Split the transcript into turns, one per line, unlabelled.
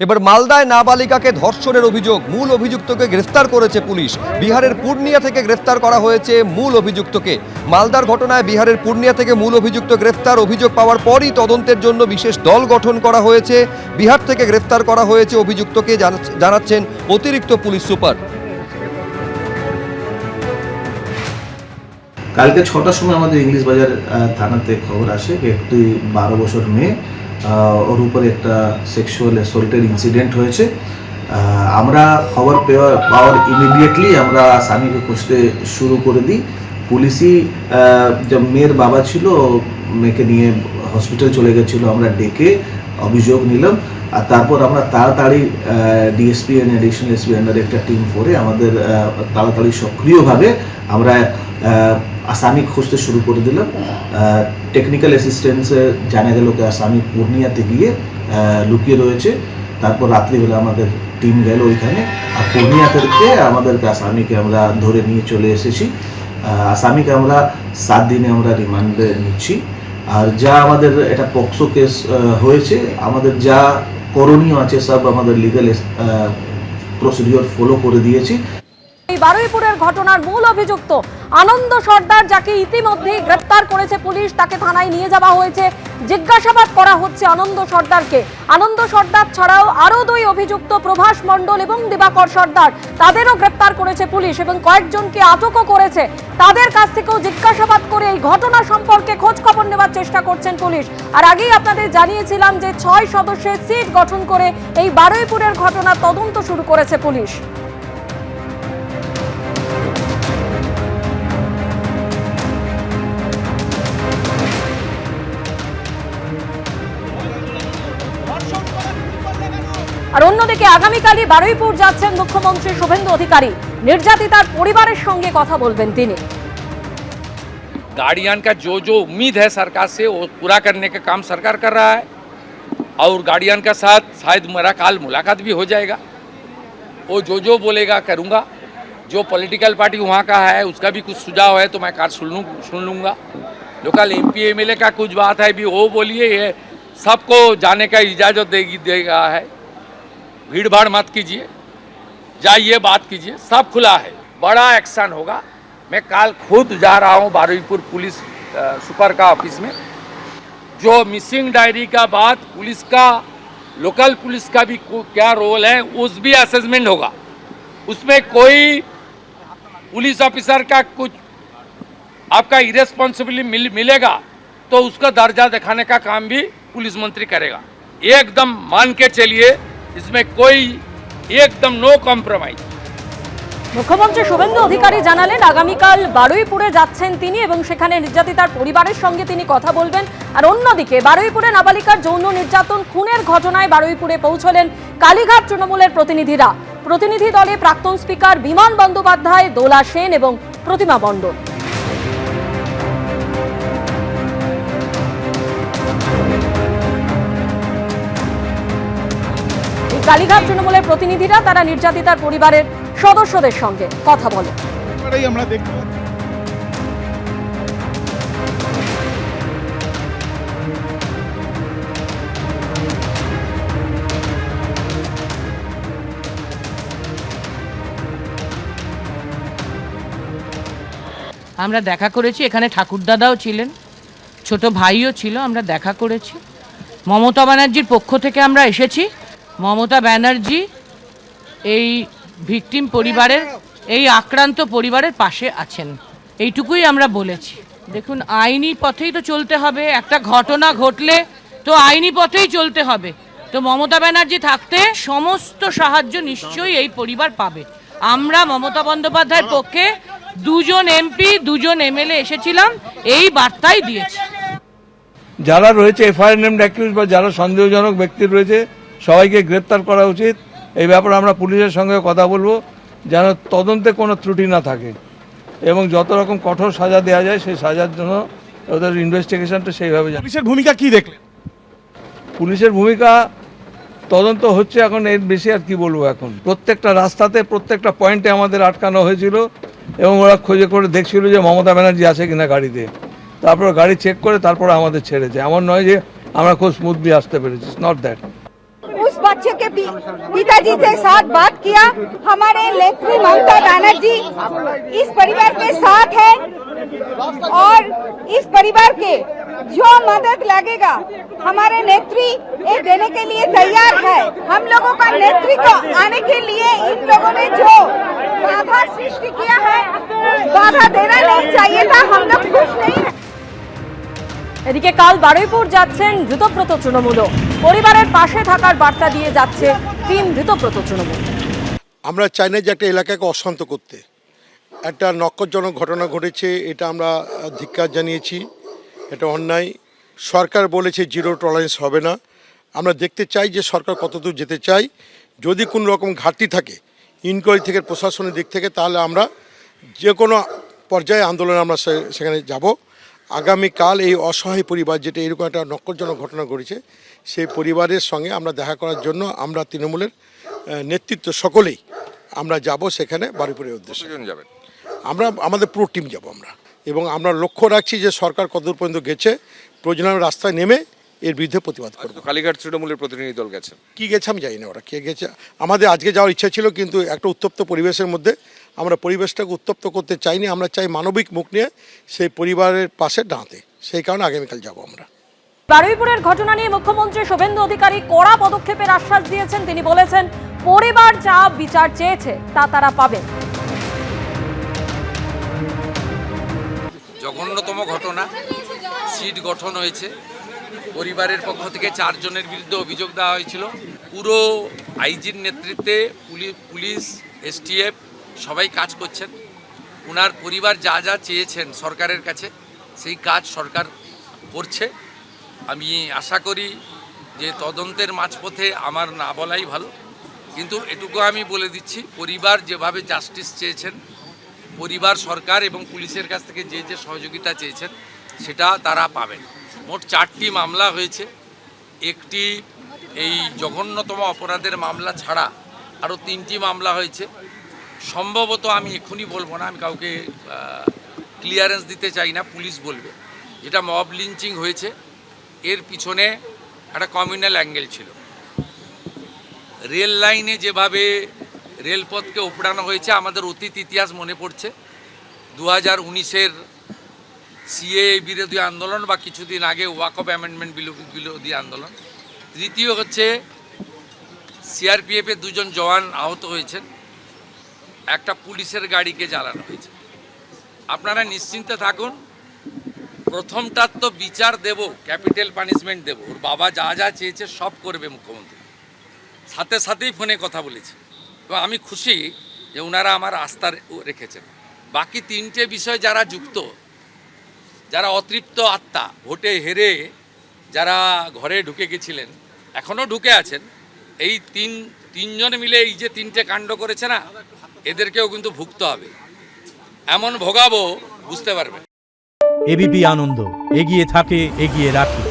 এবার মালদায় নাবালিকাকে ধর্ষণের অভিযোগ, মূল অভিযুক্তকে গ্রেফতার করেছে পুলিশ। বিহারের পূর্ণিয়া থেকে গ্রেফতার করা হয়েছে মূল অভিযুক্তকে। মালদার ঘটনায় বিহারের পূর্ণিয়া থেকে মূল অভিযুক্ত গ্রেফতার। অভিযোগ পাওয়ার পরই তদন্তের জন্য বিশেষ দল গঠন করা হয়েছে। বিহার থেকে গ্রেফতার করা হয়েছে অভিযুক্তকে, জানাচ্ছেন অতিরিক্ত পুলিশ সুপার।
কালকে 6টার সময় আমাদের ইংলিশ বাজার থানাতে খবর আসে যে একটি 12 বছর মেয়ে, ওর উপরে একটা সেক্সুয়াল অ্যাসল্টের ইনসিডেন্ট হয়েছে। আমরা খবর পাওয়ার ইমিডিয়েটলি আমরা স্বামীকে খুঁজতে শুরু করে দিই। পুলিশই যে মেয়ের বাবা ছিল, মেয়েকে নিয়ে হসপিটাল চলে গেছিলো, আমরা ডেকে অভিযোগ নিলাম। আর তারপর আমরা তাড়াতাড়ি ডিএসপি অ্যান্ড অ্যাডিশনাল এসপি আন্ডারে একটা টিম করে আমাদের তাড়াতাড়ি সক্রিয়ভাবে আমরা আসামি খুঁজতে শুরু করে দিলাম। টেকনিক্যাল অ্যাসিস্ট্যান্সে জানা গেল যে আসামি পূর্ণিয়াতে গিয়ে লুকিয়ে রয়েছে। তারপর রাত্রিবেলা আমাদের টিম গেল ওইখানে, আর পূর্ণিয়া থেকে আমাদেরকে আসামিকে আমরা ধরে নিয়ে চলে এসেছি। আসামিকে আমরা 7 দিনে আমরা রিমান্ডে নিচ্ছি। আর যা আমাদের এটা পক্সো কেস হয়েছে, আমাদের যা করণীয় আছে সব আমাদের লিগ্যাল প্রসিডিওর ফলো করে দিয়েছি।
এই বারুইপুরের ঘটনার মূল অভিযুক্ত আনন্দ সর্দার, যাকে ইতিমধ্যেই গ্রেফতার করেছে পুলিশ, তাকে থানায় নিয়ে যাওয়া হয়েছে। জিজ্ঞাসাবাদ করা হচ্ছে আনন্দ সর্দারকে। আনন্দ সর্দার ছাড়াও আরও 2 অভিযুক্ত প্রভাস মণ্ডল এবং দিবাকর সর্দার, তাদেরও গ্রেফতার করেছে পুলিশ এবং কয়েকজনকে আটকও করেছে। তাদের কাছ থেকেও জিজ্ঞাসাবাদ করে এই ঘটনা সম্পর্কে খোঁজ খবর নেওয়ার চেষ্টা করছেন পুলিশ। আর আগেই আপনাদের জানিয়েছিলাম যে 6 সদস্যের সিট গঠন করে এই বারুইপুরের ঘটনার তদন্ত শুরু করেছে পুলিশ। আর অন্যদিকে আগামীকালই বারুইপুর যাচ্ছেন মুখ্যমন্ত্রী শুভেন্দু অধিকারী। নির্যাতিতার পরিবারের সঙ্গে কথা বলবেন তিনি।
गार्डियन का जो जो उम्मीद है सरकार से वो पूरा करने का काम सरकार कर रहा है, और गार्डियन का साथ शायद मेरा काल मुलाकात भी हो जाएगा। वो जो बोलेगा करूँगा। जो पॉलिटिकल पार्टी वहाँ का है उसका भी कुछ सुझाव है तो मैं कार सुन लूँगा। लोकल MP MLA का कुछ बात है भी वो बोलिए, ये सबको जाने का इजाज़त देगा है। भीड़ भाड़ मत कीजिए, जाइए बात कीजिए, सब खुला है, बड़ा एक्शन होगा। मैं कल खुद जा रहा हूँ बारुईपुर पुलिस सुपर का ऑफिस में। जो मिसिंग डायरी का बात, पुलिस का, लोकल पुलिस का भी क्या रोल है उस भी असेसमेंट होगा। उसमें कोई पुलिस ऑफिसर का कुछ आपका इरेस्पॉन्सिबिलिटी मिलेगा तो उसका दर्जा दिखाने का काम भी पुलिस मंत्री करेगा। एकदम मान के चलिए, इसमें कोई एकदम नो कॉम्प्रोमाइज।
মুখ্যমন্ত্রী শুভেন্দু অধিকারী জানালেন আগামীকাল বারুইপুরে যাচ্ছেন তিনি এবং সেখানে নির্যাতিতার পরিবারের সঙ্গে তিনি কথা বলবেন। আর অন্যদিকে বারুইপুরে নাবালিকার যৌন নির্যাতন খুনের ঘটনায় বারুইপুরে পৌঁছলেন কালীঘাট তৃণমূলের প্রতিনিধিরা। প্রতিনিধি দলে প্রাক্তন স্পিকার বিমান বন্দ্যোপাধ্যায়, দোলা সেন এবং প্রতিমা মণ্ডল। কালীঘাট তৃণমূলের প্রতিনিধিরা তারা নির্যাতিতার পরিবারের সদস্যদের সঙ্গে কথা বলে।
আমরা দেখা করেছি, এখানে ঠাকুরদাদাও ছিলেন, ছোট ভাইও ছিল, আমরা দেখা করেছি। মমতা ব্যানার্জির পক্ষ থেকে আমরা এসেছি। মমতা ব্যানার্জি এই ভিকটিম পরিবারের, এই আক্রান্ত পরিবারের পাশে আছেন, এইটুকুই আমরা বলেছি। দেখুন, আইনি পথেই তো চলতে হবে। একটা ঘটনা ঘটলে তো আইনি পথেই চলতে হবে। তো মমতা ব্যানার্জি থাকতে সমস্ত সাহায্য নিশ্চয়ই এই পরিবার পাবে। আমরা মমতা বন্দ্যোপাধ্যায়ের পক্ষে 2জন MP 2জন MLA এসেছিলাম, এই বার্তাই দিয়েছি।
যারা রয়েছে FIR নেমড অ্যাকিউজ বা যারা সন্দেহজনক ব্যক্তি রয়েছে সবাইকে গ্রেপ্তার করা উচিত। এই ব্যাপারে আমরা পুলিশের সঙ্গে কথা বলবো যেন তদন্তে কোনো ত্রুটি না থাকে এবং যত রকম কঠোর সাজা দেওয়া যায় সেই সাজার জন্য ওদের ইনভেস্টিগেশনটা সেইভাবে যায়।
পুলিশের ভূমিকা কি দেখলেন?
পুলিশের ভূমিকা তদন্ত হচ্ছে এখন, এর বেশি আর কি বলবো। এখন প্রত্যেকটা রাস্তাতে প্রত্যেকটা পয়েন্টে আমাদের আটকানো হয়েছিল এবং ওরা খোঁজে করে দেখছিল যে মমতা ব্যানার্জি আছে কিনা গাড়িতে। তারপর গাড়ি চেক করে তারপর আমাদের ছেড়েছে। এমন নয় যে আমরা খুব স্মুথলি আসতে পেরেছি, নট দ্যাট।
उस
बच्चे के पिताजी के साथ बात किया। हमारे नेत्री ममता बनर्जी इस परिवार के साथ है और इस परिवार के जो मदद लगेगा हमारे नेत्री ये देने के लिए तैयार है। हम लोगों का नेत्री को आने के लिए इन लोगों ने जो बाधा सृष्टि किया है, बाधा देना नहीं चाहिए था। हम लोग खुश नहीं है।
এদিকে কাল বারুইপুর যাচ্ছেন ধৃতব্রত তৃণমূল, পরিবারের পাশে থাকার বার্তা দিয়ে যাচ্ছে তিন ধৃতব্রত তৃণমূল।
আমরা চাই না যে একটা এলাকাকে অশান্ত করতে, একটা নক্করজনক ঘটনা ঘটেছে, এটা আমরা ধিক্কার জানিয়েছি, এটা অন্যায়। সরকার বলেছে জিরো টলারেন্স হবে না। আমরা দেখতে চাই যে সরকার কতদূর যেতে চাই। যদি কোনো রকম ঘাটতি থাকে ইনকোয়ারি থেকে, প্রশাসনের দিক থেকে, তাহলে আমরা যে কোনো পর্যায়ে আন্দোলনে আমরা সেখানে যাব। আগামীকাল এই অসহায় পরিবার, যেটা এরকম একটা নক্করজনক ঘটনা ঘটেছে, সেই পরিবারের সঙ্গে আমরা দেখা করার জন্য আমরা তৃণমূলের নেতৃত্ব সকলেই আমরা যাব সেখানে বারুইপুরের উদ্দেশ্যে।
যাবেন?
আমরা আমাদের পুরো টিম যাব আমরা, এবং আমরা লক্ষ্য রাখছি যে সরকার কতদূর পর্যন্ত গেছে। প্রয়োজনে রাস্তায় নেমে এর বিরুদ্ধে প্রতিবাদ করব।
কালীঘাট তৃণমূলের প্রতিনিধি দল গেছে,
কী গেছে আমি জানি না, ওরা কে গেছে। আমাদের আজকে যাওয়ার ইচ্ছা ছিল, কিন্তু একটা উত্তপ্ত পরিবেশের মধ্যে আমরা পরিবেশটাকে উত্তপ্ত করতে চাইনি। আমরা চাই মানবিক মুখ নিয়ে সেই পরিবারের পাশে দাঁড়াতে, সেই কারণে আগামীকাল যাব আমরা।
বারুইপুরের ঘটনা নিয়ে মুখ্যমন্ত্রী শুভেন্দু অধিকারী কড়া পদক্ষেপের আশ্বাস দিয়েছেন। তিনি বলেছেন, পরিবার যা বিচার চেয়েছে তা তারা পাবেন।
জঘন্যতম ঘটনা, সিট গঠন হয়েছে, পরিবারের পক্ষ থেকে 4 জনের বিরুদ্ধে অভিযোগ দেওয়া হয়েছিল। পুরো আইজির নেতৃত্বে পুলিশ, এসটিএফ সবাই কাজ করছেন। ওনার পরিবার যা যা চেয়েছেন সরকারের কাছে, সেই কাজ সরকার করছে। আমি আশা করি যে তদন্তের মাঝপথে আমার না বলাই ভালো, কিন্তু এটুকু আমি বলে দিচ্ছি, পরিবার যেভাবে জাস্টিস চেয়েছেন, পরিবার সরকার এবং পুলিশের কাছ থেকে যে যে সহযোগিতা চেয়েছেন সেটা তারা পাবেন। মোট 4টি মামলা হয়েছে। একটি এই জঘন্যতম অপরাধের মামলা ছাড়া আরও 3টি মামলা হয়েছে। সম্ভবত আমি এক্ষুনি বলবো না, আমি কাউকে ক্লিয়ারেন্স দিতে চাই না, পুলিশ বলবে। যেটা মব লিঞ্চিং হয়েছে, এর পিছনে একটা কমিউনাল অ্যাঙ্গেল ছিল। রেল লাইনে যেভাবে রেলপথকে উপড়ানো হয়েছে, আমাদের অতীত ইতিহাস মনে পড়ছে। 2019-এর সিএ বিরোধী আন্দোলন বা কিছুদিন আগে ওয়াকফ অ্যামেন্ডমেন্ট বিরোধী আন্দোলন। তৃতীয় হচ্ছে সিআরপিএফের 2 জন জওয়ান আহত হয়েছেন, একটা পুলিশের গাড়িকে জ্বালানো হয়েছে। আপনারা নিশ্চিন্তে থাকুন, প্রথমটার তো বিচার দেব, ক্যাপিটাল পানিশমেন্ট দেব। ওর বাবা যা যা চেয়েছে সব করবে মুখ্যমন্ত্রী। সাথে সাথেই ফোনে কথা বলেছে, তো আমি খুশি যে ওনারা আমার আস্থা রেখেছেন। বাকি 3টে বিষয় যারা যুক্ত, যারা অতৃপ্ত আত্মা, ভোটে হেরে যারা ঘরে ঢুকে গেছিলেন, এখনও ঢুকে আছেন, এই তিনজন মিলে এই যে 3টে কাণ্ড করেছে না, এদেরকেও কিন্তু ভুগতে হবে। এমন ভোগাবো, বুঝতে পারবেন।
এবিপি আনন্দ, এগিয়ে থাকে, এগিয়ে রাখে।